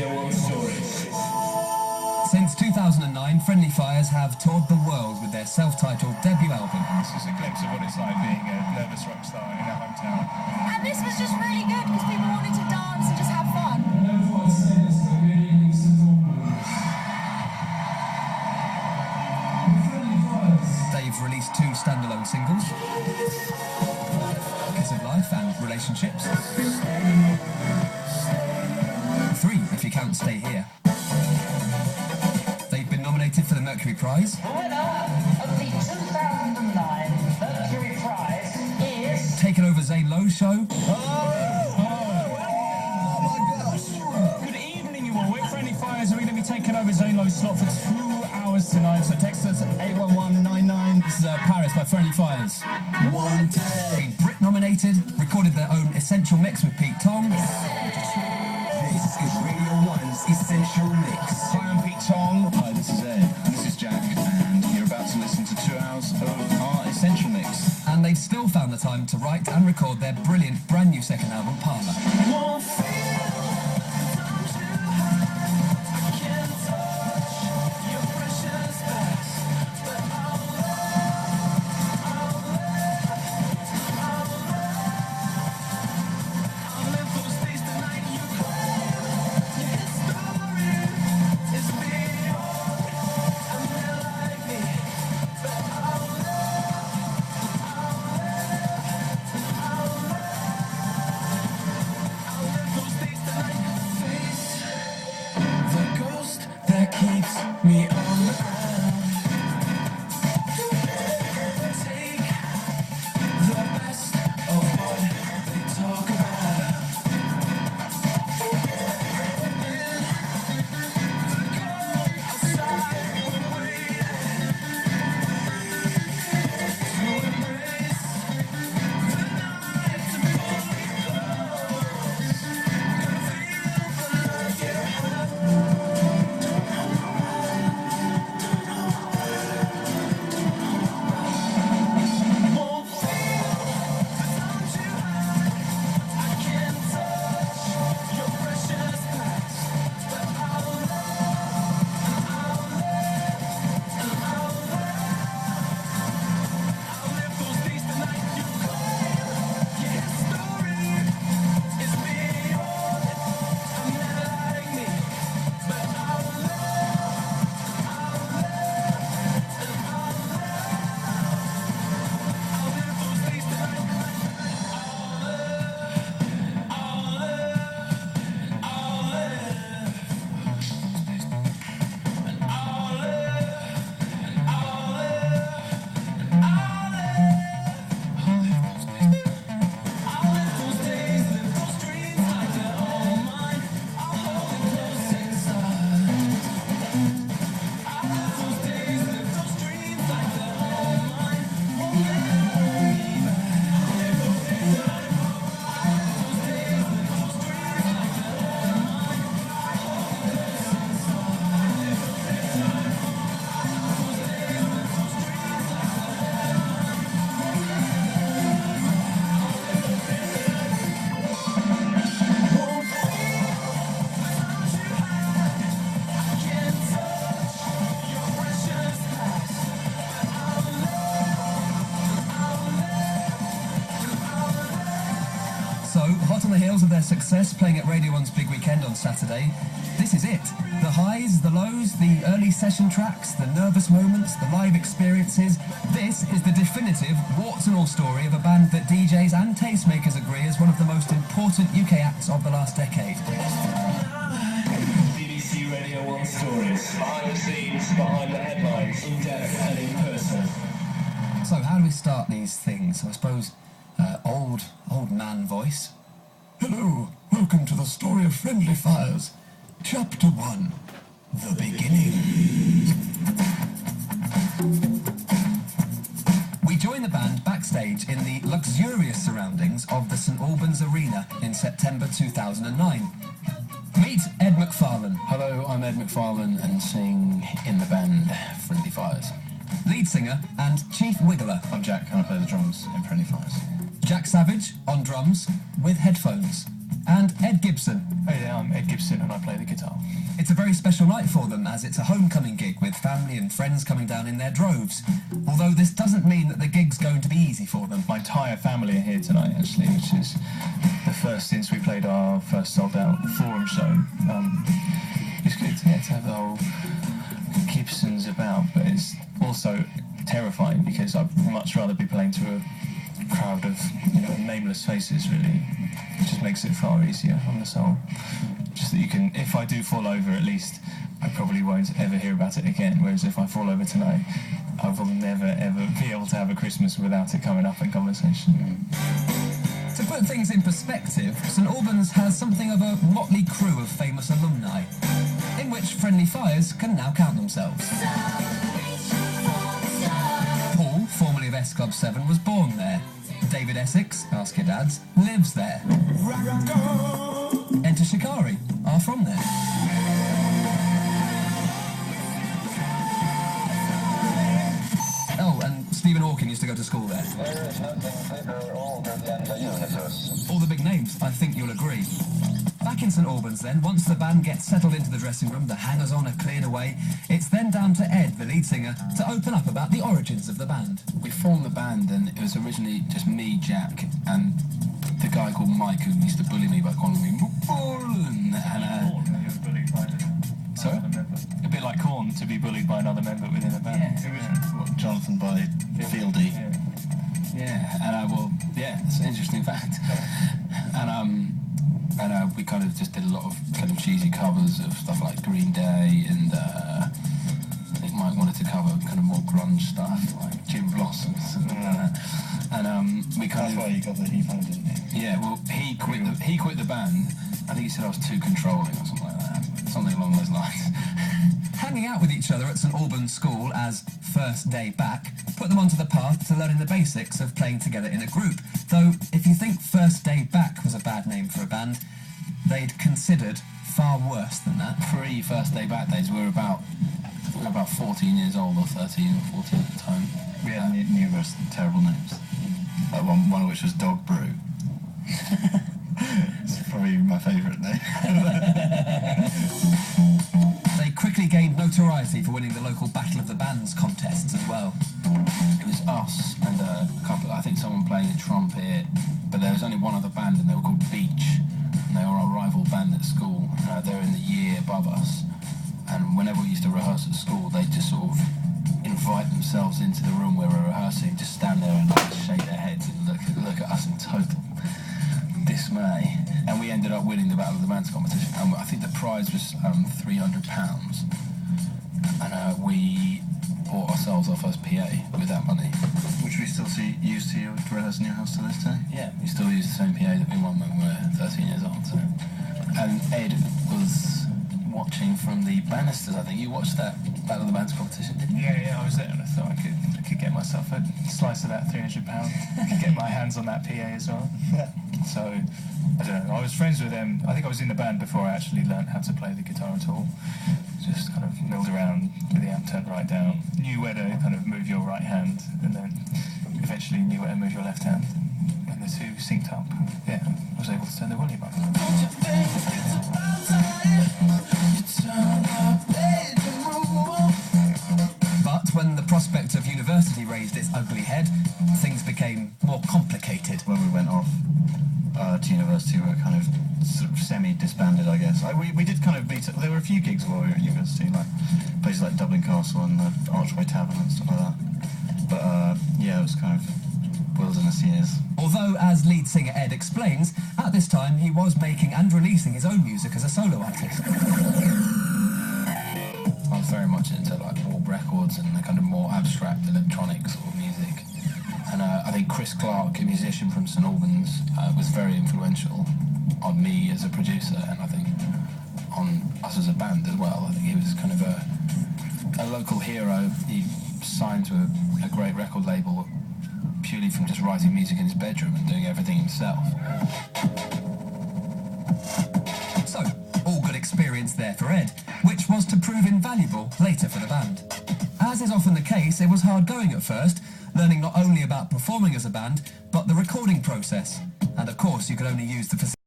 Radio 1 Stories. Since 2009, Friendly Fires have toured the world with their self-titled debut album. This is a glimpse of what it's like being a nervous rock star in our hometown. And this was just really good because people wanted to dance and just have fun. They've released 2 standalone singles, Kiss of Life and Relationships. 3, if you count Stay Here. They've been nominated for the Mercury Prize. The winner of the 2009 Mercury Prize is... Taken over Zane Lowe's show. Good evening, you all. We're Friendly Fires. We're going to be taking over Zane Lowe's slot for 2 hours tonight. So text us at 81199. This is Paris by Friendly Fires. One day. Brit nominated, recorded their own Essential Mix with Pete Tong. This is Radio 1's Essential Mix. Hi, I'm Pete Tong. Hi, this is Ed. This is Jack. And you're about to listen to 2 hours of our Essential Mix. And they've still found the time to write and record their brilliant brand new second album, Parlour. Hot on the heels of their success playing at Radio 1's Big Weekend on Saturday, this is it. The highs, the lows, the early session tracks, the nervous moments, the live experiences. This is the definitive warts and all story of a band that DJs and tastemakers agree is one of the most important UK acts of the last decade. BBC Radio 1 Stories. Behind the scenes, behind the headlines, in depth and in person. So how do we start these things? I suppose old man voice. Hello, welcome to the story of Friendly Fires. Chapter 1, The Beginning. We join the band backstage in the luxurious surroundings of the St Albans Arena in September 2009. Meet Ed McFarlane. Hello, I'm Ed McFarlane and sing in the band Friendly Fires. Lead singer and chief wiggler. I'm Jack and I play the drums in Friendly Fires. Jack Savage on drums with headphones. And Ed Gibson Hey there, I'm Ed Gibson and I play the guitar. It's a very special night for them, as it's a homecoming gig with family and friends coming down in their droves. Although this doesn't mean that the gig's going to be easy for them. My entire family are here tonight, actually, which is the first since we played our first sold-out Forum show. It's good to have the whole Gibsons about, but it's also terrifying because I'd much rather be playing to a crowd of, nameless faces, really. It just makes it far easier on the soul. Just that you can, if I do fall over, at least I probably won't ever hear about it again, whereas if I fall over tonight, I will never ever be able to have a Christmas without it coming up in conversation. To put things in perspective, St Albans has something of a motley crew of famous alumni, in which Friendly Fires can now count themselves. Paul, formerly of S Club 7, was born there. David Essex, ask your dads, lives there. Enter Shikari, are from there. Oh, and Stephen Hawking used to go to school there. All the big names, I think you'll agree. Back in St Albans then, once the band gets settled into the dressing room, the hangers-on are cleared away, it's then down to Ed, the lead singer, to open up about the origins of the band. We formed the band and it was originally just me, Jack, and the guy called Mike who used to bully me by calling me Mullen. Sorry? A bit like Korn to be bullied by another member within a band. Jonathan by Fieldy. Yeah, and it's an interesting fact. And we kind of just did a lot of kind of cheesy covers of stuff like Green Day, and I think Mike wanted to cover kind of more grunge stuff like Jim Blossoms, and we kind That's why you got the He Found, didn't you? Yeah, well, he quit the band. I think he said I was too controlling or something like that, something along those lines. Hanging out with each other at St Albans School as First Day Back put them onto the path to learning the basics of playing together in a group. Though, if you think First Day Back was a bad name for a band, they'd considered far worse than that. Pre-First Day Back days, we were about 14 years old, or 13 or 14 at the time. We had numerous terrible names. One of which was Dog Brew. It's probably my favourite name. They quickly gained notoriety for winning the local Battle of the Bands contests as well. It was us and a couple, I think someone playing a trumpet, but there was only one other band and they were called Beach, and they were our rival band at school. They were in the year above us, and whenever we used to rehearse at school, they'd just sort of invite themselves into the room where we were rehearsing, just stand there and like shake their heads and look at us in total dismay. And we ended up winning the Battle of the Bands competition. I think the prize was £300, and we bought ourselves our first PA with that money. Which we still use to rehearse in your house to this day. Yeah, we still use the same PA that we won when we were 13 years old. So. And Ed was watching from the banisters, I think. You watched that Battle of the Bands competition, didn't you? Yeah, I was there and I thought I could get myself a slice of that £300. I could get my hands on that PA as well. So, I don't know, I was friends with them. I think I was in the band before I actually learned how to play the guitar at all. Just kind of milled around with the amp turned right down. Knew where to kind of move your right hand, and then eventually knew where to move your left hand. And the two synced up. Yeah, I was able to turn the volume up. But when the prospect of university raised its ugly head, things became more complicated. When we went off to university, we were kind of sort of semi-disbanded, I guess. We did kind of beat it. There were a few gigs while we were at university, like places like Dublin Castle and the Archway Tavern and stuff like that. But yeah, it was kind of wilderness years. Although, as lead singer Ed explains, at this time he was making and releasing his own music as a solo artist. I was very much into like Warp Records and the kind of more abstract electronic sort of music. And I think Chris Clark, a musician from St Albans, was very influential on me as a producer, and I think on us as a band as well. I think he was kind of a local hero. He signed to a great record label purely from just writing music in his bedroom and doing everything himself. So, all good experience there for Ed, which was to prove invaluable later for the band. As is often the case, it was hard going at first, learning not only about performing as a band, but the recording process. And of course, you could only use the facility